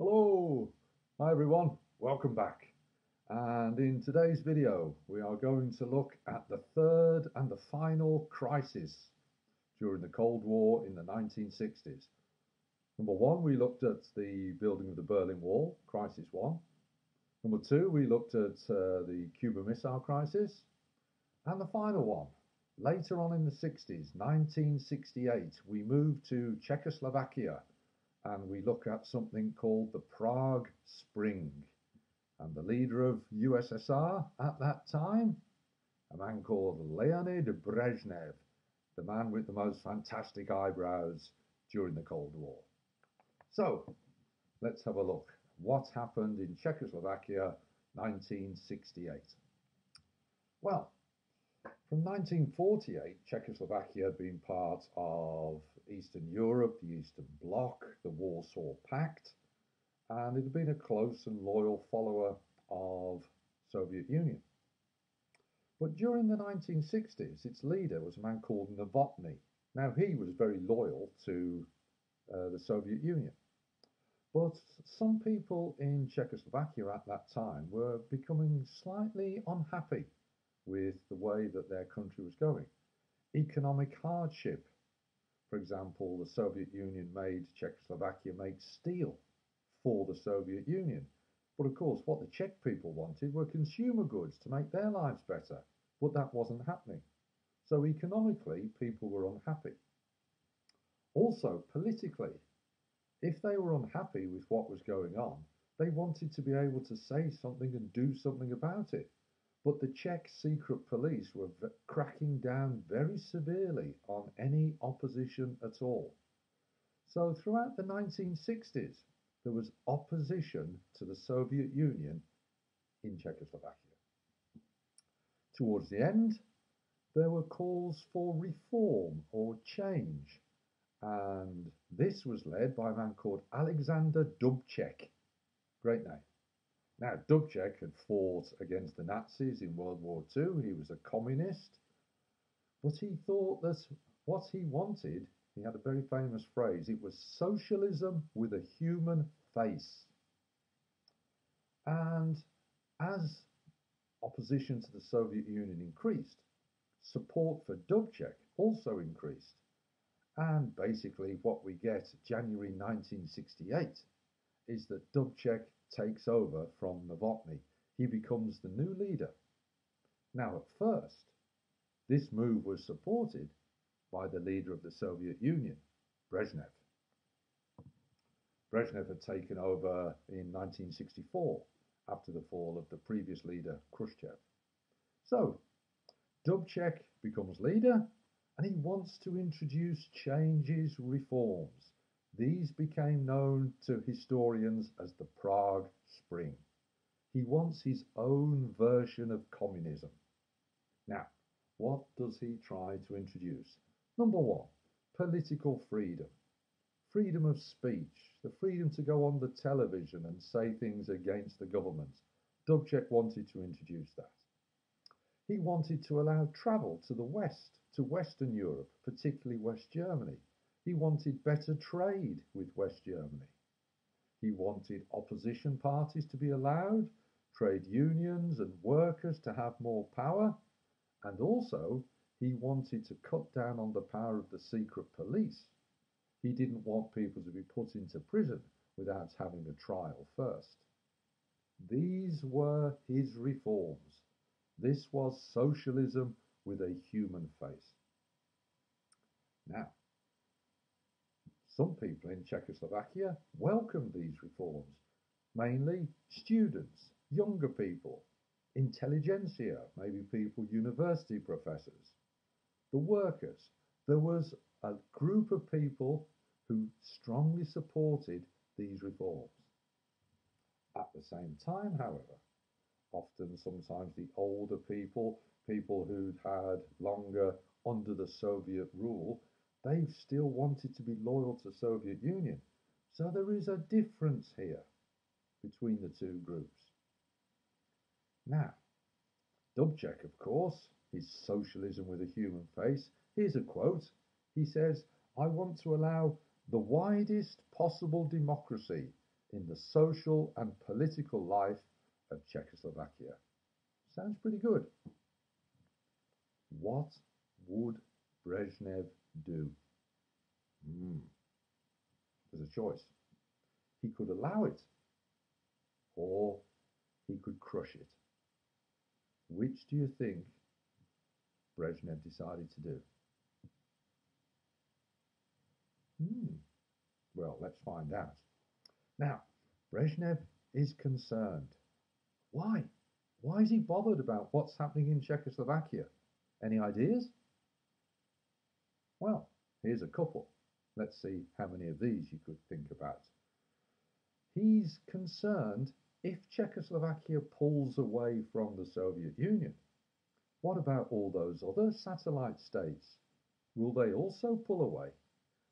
Hello, hi everyone, welcome back. And in today's video, we are going to look at the third and the final crisis during the Cold War in the 1960s. Number one, we looked at the building of the Berlin Wall, crisis one. Number two, we looked at the Cuban Missile Crisis. And the final one, later on in the 60s, 1968, we moved to Czechoslovakia and we look at something called the Prague Spring. And the leader of USSR at that time, a man called Leonid Brezhnev, the man with the most fantastic eyebrows during the Cold War. So, let's have a look. What happened in Czechoslovakia 1968? Well, from 1948, Czechoslovakia had been part of Eastern Europe, the Eastern Bloc, the Warsaw Pact, and it had been a close and loyal follower of Soviet Union. But during the 1960s, its leader was a man called Novotny. Now, he was very loyal to the Soviet Union. But some people in Czechoslovakia at that time were becoming slightly unhappy with the way that their country was going. Economic hardship. For example, the Soviet Union made Czechoslovakia make steel for the Soviet Union. But of course, what the Czech people wanted were consumer goods to make their lives better. But that wasn't happening. So economically, people were unhappy. Also, politically, if they were unhappy with what was going on, they wanted to be able to say something and do something about it. But the Czech secret police were cracking down very severely on any opposition at all. So throughout the 1960s, there was opposition to the Soviet Union in Czechoslovakia. Towards the end, there were calls for reform or change, and this was led by a man called Alexander Dubček. Great name. Now, Dubček had fought against the Nazis in World War II. He was a communist, but he thought that what he wanted, he had a very famous phrase, it was socialism with a human face. And as opposition to the Soviet Union increased, support for Dubček also increased. And basically what we get January 1968 is that Dubček takes over from Novotny. He becomes the new leader. Now, at first, this move was supported by the leader of the Soviet Union, Brezhnev. Brezhnev had taken over in 1964 after the fall of the previous leader, Khrushchev. So, Dubček becomes leader and he wants to introduce changes, reforms. These became known to historians as the Prague Spring. He wants his own version of communism. Now, what does he try to introduce? Number one, political freedom. Freedom of speech, the freedom to go on the television and say things against the government. Dubček wanted to introduce that. He wanted to allow travel to the West, to Western Europe, particularly West Germany. He wanted better trade with West Germany. He wanted opposition parties to be allowed, trade unions and workers to have more power, and also he wanted to cut down on the power of the secret police. He didn't want people to be put into prison without having a trial first. These were his reforms. This was socialism with a human face. Now, some people in Czechoslovakia welcomed these reforms, mainly students, younger people, intelligentsia, maybe people, university professors, the workers. There was a group of people who strongly supported these reforms. At the same time, however, often sometimes the older people, people who'd had longer under the Soviet rule, they still wanted to be loyal to the Soviet Union. So there is a difference here between the two groups. Now, Dubček, of course, is socialism with a human face. Here's a quote. He says, "I want to allow the widest possible democracy in the social and political life of Czechoslovakia. Sounds pretty good. What would Brezhnev do? There's a choice. He could allow it, or he could crush it. Which do you think Brezhnev decided to do? Well, let's find out. Now, Brezhnev is concerned. Why? Why is he bothered about what's happening in Czechoslovakia? Any ideas? Well, here's a couple. Let's see how many of these you could think about. He's concerned if Czechoslovakia pulls away from the Soviet Union. What about all those other satellite states? Will they also pull away?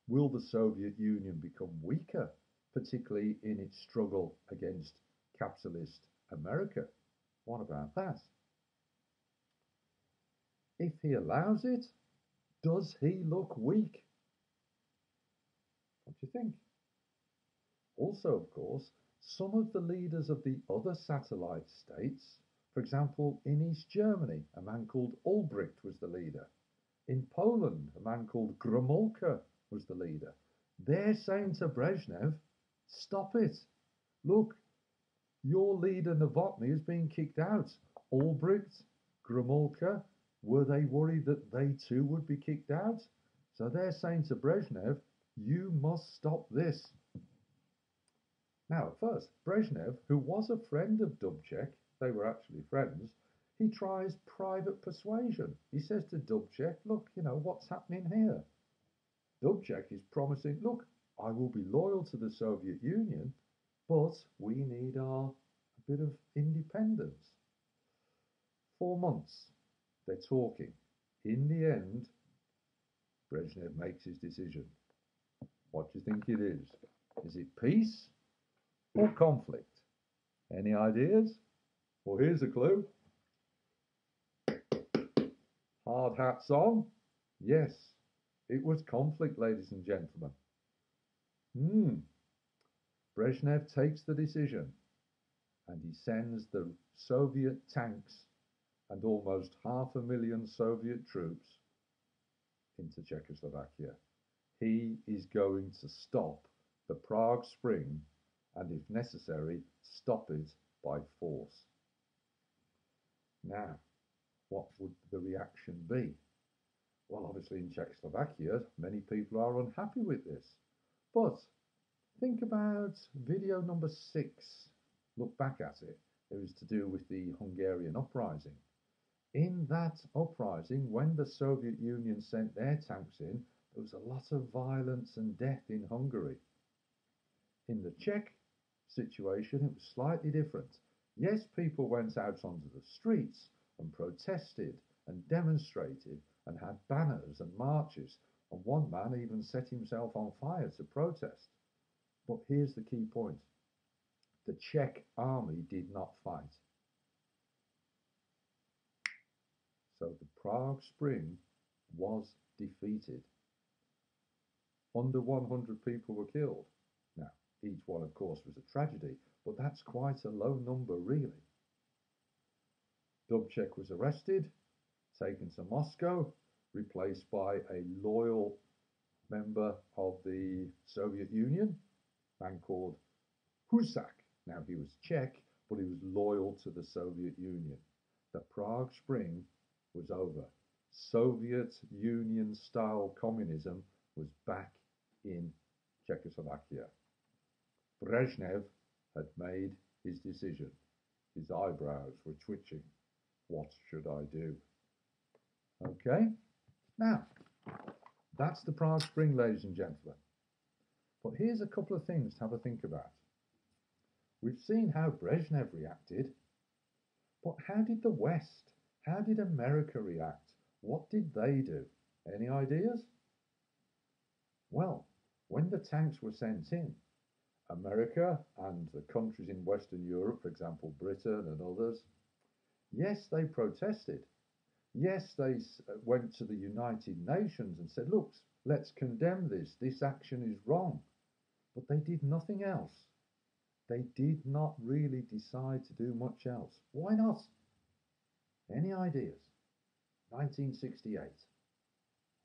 Will the Soviet Union become weaker, particularly in its struggle against capitalist America? What about that? If he allows it, does he look weak? What do you think? Also, of course, some of the leaders of the other satellite states, for example, in East Germany, a man called Ulbricht was the leader. In Poland, a man called Gromulka was the leader. They're saying to Brezhnev, stop it. Look, your leader Novotny is being kicked out. Ulbricht, Gromulka, were they worried that they too would be kicked out? So they're saying to Brezhnev, you must stop this. Now, at first, Brezhnev, who was a friend of Dubček, they were actually friends, he tries private persuasion. He says to Dubček, look, what's happening here? Dubček is promising, look, I will be loyal to the Soviet Union, but we need a bit of independence. 4 months, they're talking. In the end, Brezhnev makes his decision. What do you think it is? Is it peace or conflict? Any ideas? Well, here's a clue. Hard hats on? Yes, it was conflict, ladies and gentlemen. Brezhnev takes the decision and he sends the Soviet tanks and almost 500,000 Soviet troops into Czechoslovakia. He is going to stop the Prague Spring and, if necessary, stop it by force. Now, what would the reaction be? Well, obviously in Czechoslovakia, many people are unhappy with this. But think about video number 6. Look back at it. It was to do with the Hungarian Uprising. In that uprising, when the Soviet Union sent their tanks in, there was a lot of violence and death in Hungary. In the Czech situation, it was slightly different. Yes, people went out onto the streets and protested and demonstrated and had banners and marches, and one man even set himself on fire to protest. But here's the key point. The Czech army did not fight. So the Prague Spring was defeated. Under 100 people were killed. Now, each one, of course, was a tragedy, but that's quite a low number, really. Dubček was arrested, taken to Moscow, replaced by a loyal member of the Soviet Union, a man called Husak. Now, he was Czech, but he was loyal to the Soviet Union. The Prague Spring was over. Soviet Union-style communism was back in Czechoslovakia. Brezhnev had made his decision. His eyebrows were twitching. What should I do? Okay, now, that's the Prague Spring, ladies and gentlemen. But here's a couple of things to have a think about. We've seen how Brezhnev reacted, but how did the West, how did America react? What did they do? Any ideas? Well, when the tanks were sent in, America and the countries in Western Europe, for example, Britain and others, yes, they protested. Yes, they went to the United Nations and said, look, let's condemn this. This action is wrong. But they did nothing else. They did not really decide to do much else. Why not? Any ideas? 1968. I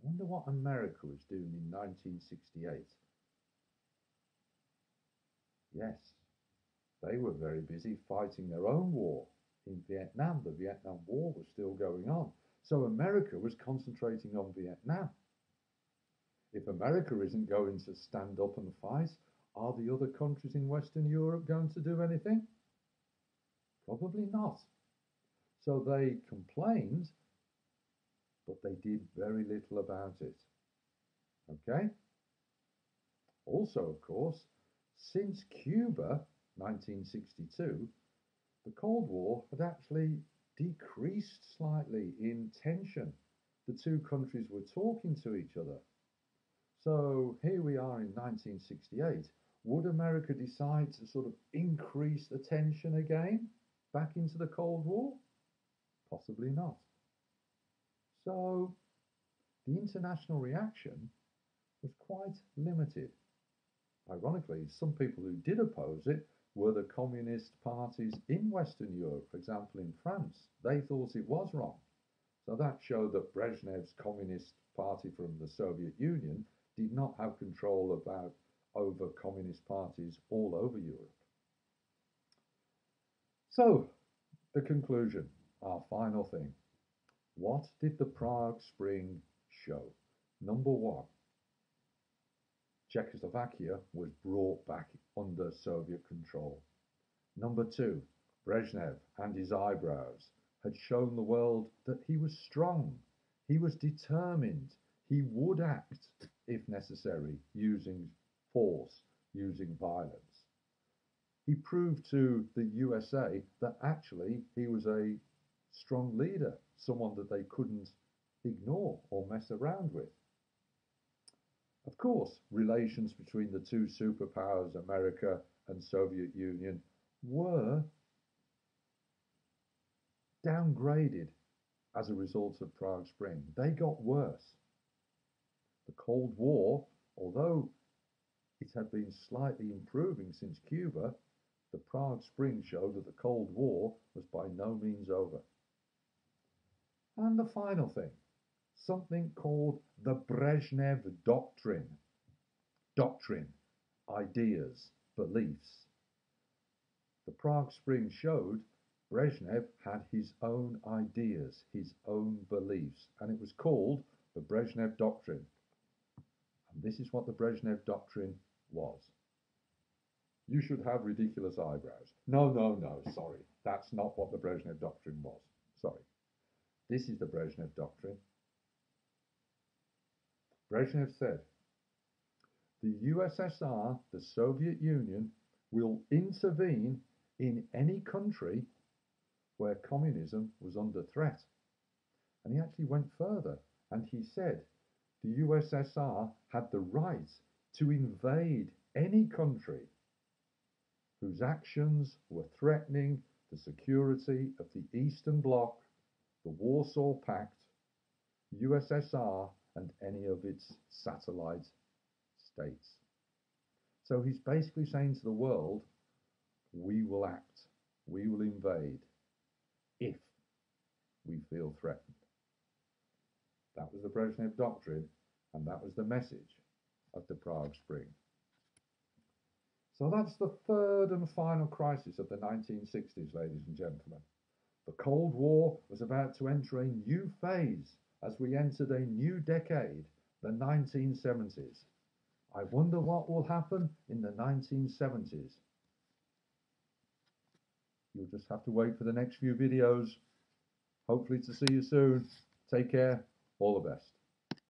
wonder what America was doing in 1968. Yes, they were very busy fighting their own war in Vietnam. The Vietnam War was still going on. So America was concentrating on Vietnam. If America isn't going to stand up and fight, are the other countries in Western Europe going to do anything? Probably not. So they complained, but they did very little about it. Okay? Also, of course, since Cuba, 1962, the Cold War had actually decreased slightly in tension. The two countries were talking to each other. So here we are in 1968. Would America decide to sort of increase the tension again back into the Cold War? Possibly not. So the international reaction was quite limited. Ironically, some people who did oppose it were the communist parties in Western Europe. For example, in France, they thought it was wrong. So that showed that Brezhnev's Communist Party from the Soviet Union did not have control over communist parties all over Europe. So, the conclusion, our final thing. What did the Prague Spring show? Number one, Czechoslovakia was brought back under Soviet control. Number two, Brezhnev and his eyebrows had shown the world that he was strong, he was determined, he would act, if necessary, using force, using violence. He proved to the USA that actually he was a strong leader, someone that they couldn't ignore or mess around with. Of course, relations between the two superpowers, America and Soviet Union, were downgraded as a result of Prague Spring. They got worse. The Cold War, although it had been slightly improving since Cuba, the Prague Spring showed that the Cold War was by no means over. And the final thing, something called the Brezhnev Doctrine. Doctrine, ideas, beliefs. The Prague Spring showed Brezhnev had his own ideas, his own beliefs, and it was called the Brezhnev Doctrine. And this is what the Brezhnev Doctrine was. You should have ridiculous eyebrows. No, sorry. That's not what the Brezhnev Doctrine was. Sorry. This is the Brezhnev Doctrine. Brezhnev said, the USSR, the Soviet Union, will intervene in any country where communism was under threat. And he actually went further and he said the USSR had the right to invade any country whose actions were threatening the security of the Eastern Bloc, the Warsaw Pact, USSR, and any of its satellite states. So he's basically saying to the world, we will act, we will invade if we feel threatened. That was the Brezhnev Doctrine, and that was the message of the Prague Spring. So that's the third and final crisis of the 1960s, ladies and gentlemen. The Cold War was about to enter a new phase as we entered a new decade, the 1970s. I wonder what will happen in the 1970s. You'll just have to wait for the next few videos. Hopefully to see you soon. Take care. All the best.